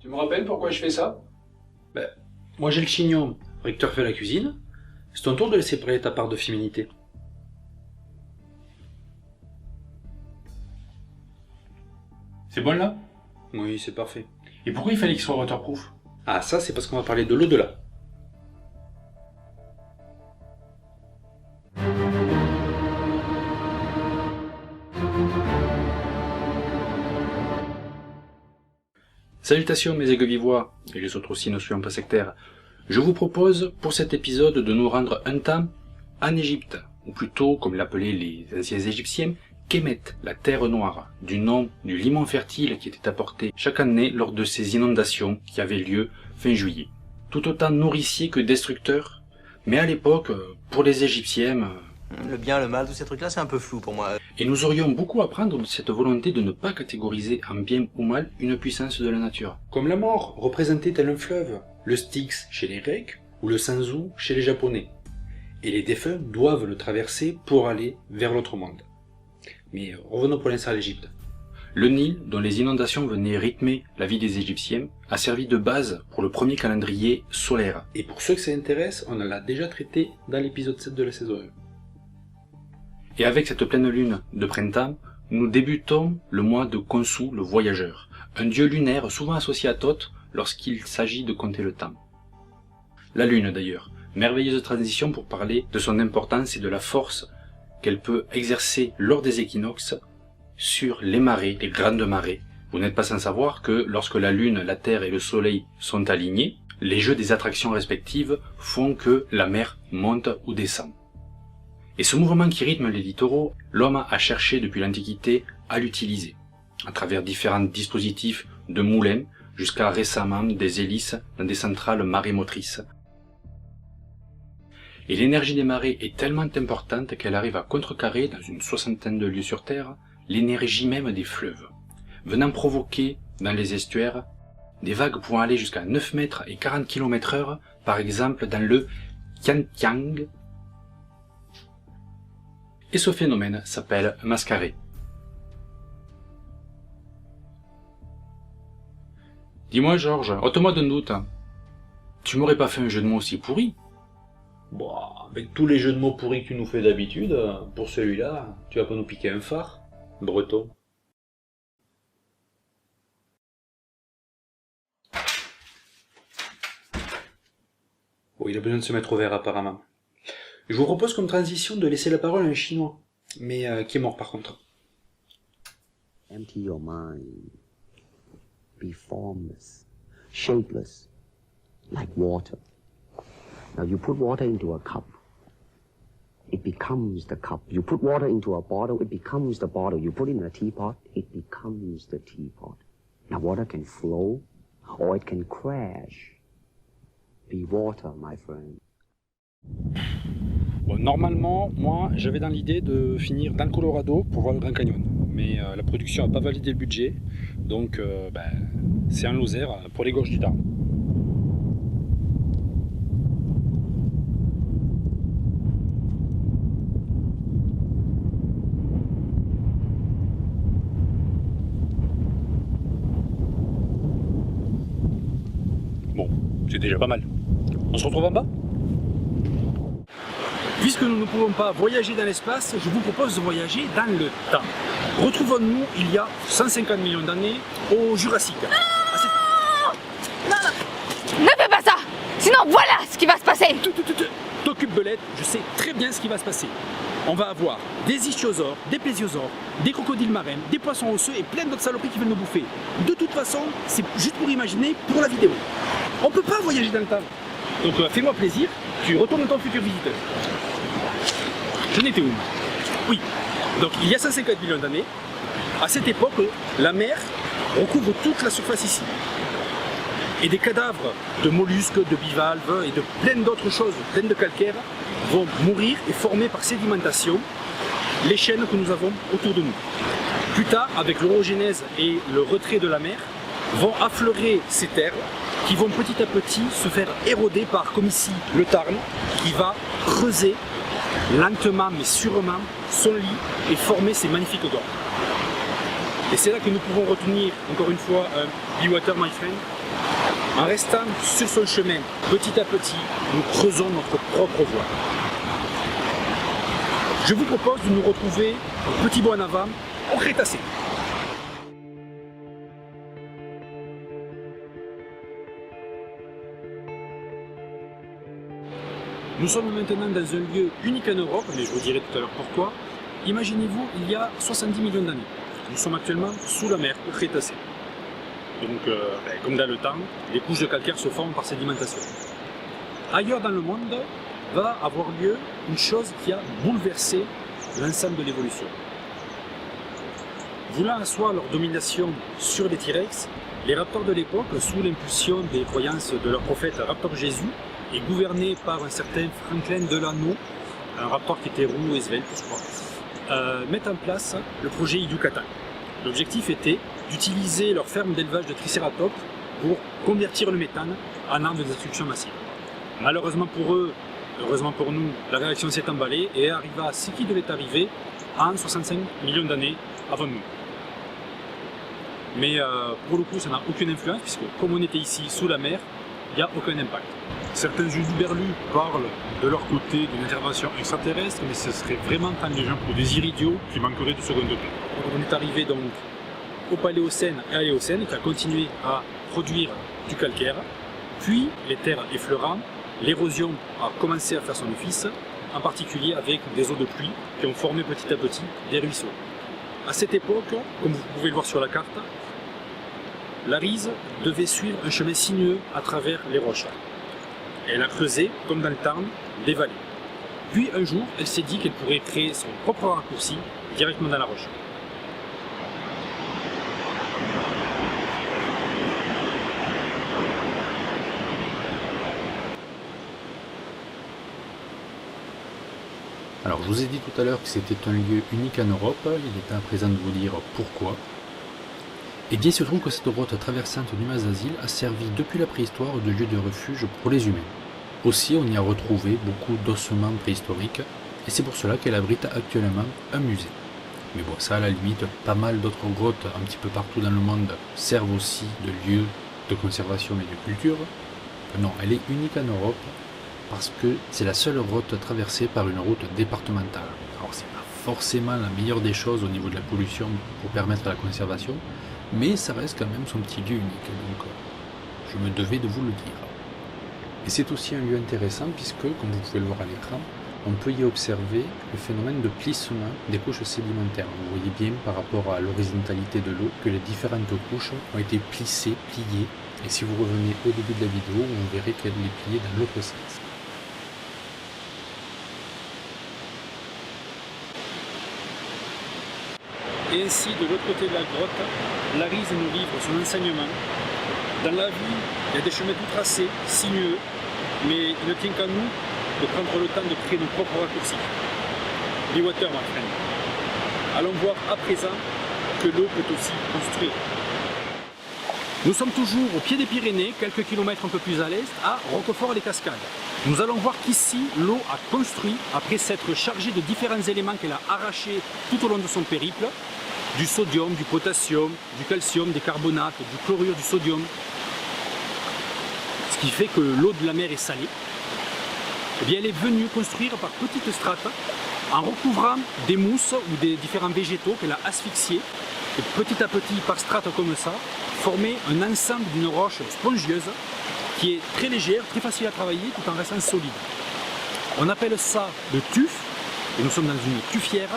Tu me rappelles pourquoi je fais ça? Moi j'ai le chignon, Recteur fait la cuisine. C'est ton tour de laisser parler ta part de féminité. C'est bon là? Oui, c'est parfait. Et pourquoi il fallait qu'il soit waterproof? Ah, ça c'est parce qu'on va parler de l'au-delà. Salutations mes aigues vivois, et les autres aussi ne soyons pas sectaires. Je vous propose pour cet épisode de nous rendre un temps en Égypte, ou plutôt, comme l'appelaient les anciens Égyptiens, Kemet, la terre noire, du nom du limon fertile qui était apporté chaque année lors de ces inondations qui avaient lieu fin juillet. Tout autant nourricier que destructeur, mais à l'époque, pour les Égyptiens... Le bien, le mal, tous ces trucs-là, c'est un peu flou pour moi. Et nous aurions beaucoup à apprendre de cette volonté de ne pas catégoriser en bien ou mal une puissance de la nature. Comme la mort, représentée tel un fleuve, le Styx chez les Grecs ou le Sanzu chez les Japonais. Et les défunts doivent le traverser pour aller vers l'autre monde. Mais revenons pour l'instant à l'Égypte. Le Nil, dont les inondations venaient rythmer la vie des Égyptiens, a servi de base pour le premier calendrier solaire. Et pour ceux que ça intéresse, on l'a déjà traité dans l'épisode 7 de la saison 1. Et avec cette pleine lune de printemps, nous débutons le mois de Khonsu, le voyageur, un dieu lunaire souvent associé à Thoth lorsqu'il s'agit de compter le temps. La lune d'ailleurs, merveilleuse transition pour parler de son importance et de la force qu'elle peut exercer lors des équinoxes sur les marées, les grandes marées. Vous n'êtes pas sans savoir que lorsque la lune, la terre et le soleil sont alignés, les jeux des attractions respectives font que la mer monte ou descend. Et ce mouvement qui rythme les littoraux, l'homme a cherché depuis l'Antiquité à l'utiliser, à travers différents dispositifs de moulins, jusqu'à récemment des hélices dans des centrales marémotrices. Et l'énergie des marées est tellement importante qu'elle arrive à contrecarrer, dans une soixantaine de lieux sur Terre, l'énergie même des fleuves, venant provoquer, dans les estuaires, des vagues pouvant aller jusqu'à 9 mètres et 40 km/h, par exemple dans le Kiantiang. Et ce phénomène s'appelle mascaré. Dis-moi Georges, ôte-moi d'un doute. Tu m'aurais pas fait un jeu de mots aussi pourri? Bon, avec tous les jeux de mots pourris que tu nous fais d'habitude, pour celui-là, tu vas pas nous piquer un phare, breton. Bon, il a besoin de se mettre au vert apparemment. Je vous propose comme transition de laisser la parole à un chinois, mais qui est mort par contre. Empty your mind. Be formless, shapeless, like water. Now you put water into a cup. It becomes the cup. You put water into a bottle, it becomes the bottle. You put it in a teapot, it becomes the teapot. Now water can flow, or it can crash. Be water, my friend. Bon, normalement, moi, j'avais dans l'idée de finir dans le Colorado pour voir le Grand Canyon. Mais la production n'a pas validé le budget, donc c'est un loser pour les gorges du Tarn. Bon, c'est déjà pas mal. On se retrouve en bas ? Puisque nous ne pouvons pas voyager dans l'espace, je vous propose de voyager dans le temps. Retrouvons-nous il y a 150 millions d'années au Jurassique. Non, ne fais pas ça! Sinon voilà ce qui va se passer! T'occupe Belette, je sais très bien ce qui va se passer. On va avoir des ichthyosaures, des plésiosaures, des crocodiles marins, des poissons osseux et plein d'autres saloperies qui veulent nous bouffer. De toute façon, c'est juste pour imaginer pour la vidéo. On peut pas voyager dans le temps. Donc fais-moi plaisir, tu retournes dans ton futur visiteur. Je n'étais où? Oui, donc il y a 150 millions d'années, à cette époque, la mer recouvre toute la surface ici. Et des cadavres de mollusques, de bivalves et de plein d'autres choses, plein de calcaire, vont mourir et former par sédimentation les chaînes que nous avons autour de nous. Plus tard, avec l'orogénèse et le retrait de la mer, vont affleurer ces terres qui vont petit à petit se faire éroder par, comme ici, le Tarn, qui va creuser lentement mais sûrement son lit et former ces magnifiques gorges. Et c'est là que nous pouvons retenir, encore une fois, Be Water My Friend, En restant sur son chemin, petit à petit, nous creusons notre propre voie. Je vous propose de nous retrouver au Petit Bois en avant, au Crétacé. Nous sommes maintenant dans un lieu unique en Europe, mais je vous dirai tout à l'heure pourquoi. Imaginez-vous, il y a 70 millions d'années. Nous sommes actuellement sous la mer, au Crétacé. Donc, comme dans le temps, les couches de calcaire se forment par sédimentation. Ailleurs dans le monde, va avoir lieu une chose qui a bouleversé l'ensemble de l'évolution. Voulant asseoir leur domination sur les T-Rex, les raptors de l'époque, sous l'impulsion des croyances de leur prophète Raptor Jésus, et gouverné par un certain Franklin Delano, un raptor qui était roux et svelte, je crois, mettent en place le projet Yucatan. L'objectif était d'utiliser leur ferme d'élevage de tricératops pour convertir le méthane en arme de destruction massive. Malheureusement pour eux, heureusement pour nous, la réaction s'est emballée et arriva à ce qui devait arriver en 65 millions d'années avant nous. Mais pour le coup, ça n'a aucune influence puisque comme on était ici sous la mer, il n'y a aucun impact. Certains huluberlus parlent de leur côté d'une intervention extraterrestre, mais ce serait vraiment tant les gens pour des idiots qui manqueraient du second degré. On est arrivé donc au Paléocène et à l'Éocène qui a continué à produire du calcaire, puis les terres effleurant, l'érosion a commencé à faire son office, en particulier avec des eaux de pluie qui ont formé petit à petit des ruisseaux. À cette époque, comme vous pouvez le voir sur la carte, la Rise devait suivre un chemin sinueux à travers les roches. Elle a creusé, comme dans le Tarn, des vallées. Puis un jour, elle s'est dit qu'elle pourrait créer son propre raccourci directement dans la roche. Alors je vous ai dit tout à l'heure que c'était un lieu unique en Europe, il est temps à présent de vous dire pourquoi. Et bien il se trouve que cette grotte traversante du Mazazil a servi depuis la préhistoire de lieu de refuge pour les humains. Aussi on y a retrouvé beaucoup d'ossements préhistoriques et c'est pour cela qu'elle abrite actuellement un musée. Mais bon, ça à la limite, pas mal d'autres grottes un petit peu partout dans le monde servent aussi de lieu de conservation et de culture. Non, elle est unique en Europe parce que c'est la seule grotte traversée par une route départementale. Alors c'est pas forcément la meilleure des choses au niveau de la pollution pour permettre la conservation, mais ça reste quand même son petit lieu unique, donc je me devais de vous le dire. Et c'est aussi un lieu intéressant puisque, comme vous pouvez le voir à l'écran, on peut y observer le phénomène de plissement des couches sédimentaires. Vous voyez bien par rapport à l'horizontalité de l'eau que les différentes couches ont été plissées, pliées, et si vous revenez au début de la vidéo, vous verrez qu'elle est pliée dans l'autre sens. Et ainsi, de l'autre côté de la grotte, la Rise nous livre son enseignement. Dans la vie, il y a des chemins tout tracés, sinueux, mais il ne tient qu'à nous de prendre le temps de créer nos propres raccourcis. Be water, my friend. Allons voir à présent que l'eau peut aussi construire. Nous sommes toujours au pied des Pyrénées, quelques kilomètres un peu plus à l'est, à Roquefort-les-Cascades. Nous allons voir qu'ici, l'eau a construit, après s'être chargée de différents éléments qu'elle a arrachés tout au long de son périple, du sodium, du potassium, du calcium, des carbonates, du chlorure, du sodium, ce qui fait que l'eau de la mer est salée. Eh bien, elle est venue construire par petites strates, en recouvrant des mousses ou des différents végétaux qu'elle a asphyxiés, et petit à petit, par strates comme ça, former un ensemble d'une roche spongieuse qui est très légère, très facile à travailler tout en restant solide. On appelle ça le tuf, et nous sommes dans une tufière,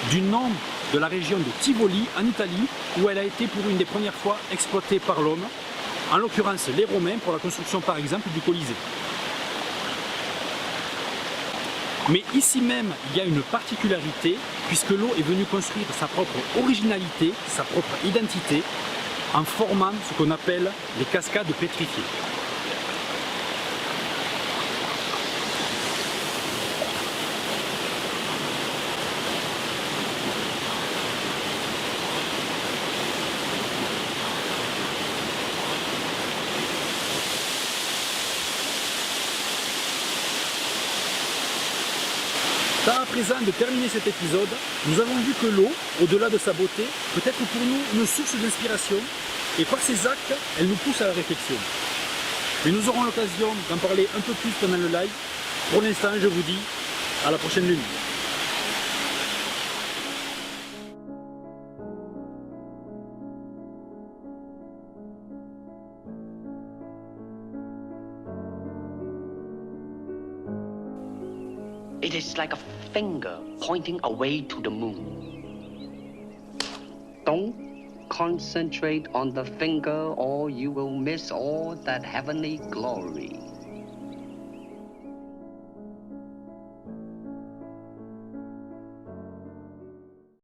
du nom de la région de Tivoli en Italie, où elle a été pour une des premières fois exploitée par l'homme, en l'occurrence les Romains pour la construction par exemple du Colisée. Mais ici même, il y a une particularité, puisque l'eau est venue construire sa propre originalité, sa propre identité, en formant ce qu'on appelle les cascades pétrifiées. Temps à présent de terminer cet épisode, nous avons vu que l'eau, au-delà de sa beauté, peut être pour nous une source d'inspiration, et par ses actes, elle nous pousse à la réflexion. Mais nous aurons l'occasion d'en parler un peu plus pendant le live. Pour l'instant, je vous dis à la prochaine lune. It is like a finger pointing away to the moon. Don't concentrate on the finger or you will miss all that heavenly glory.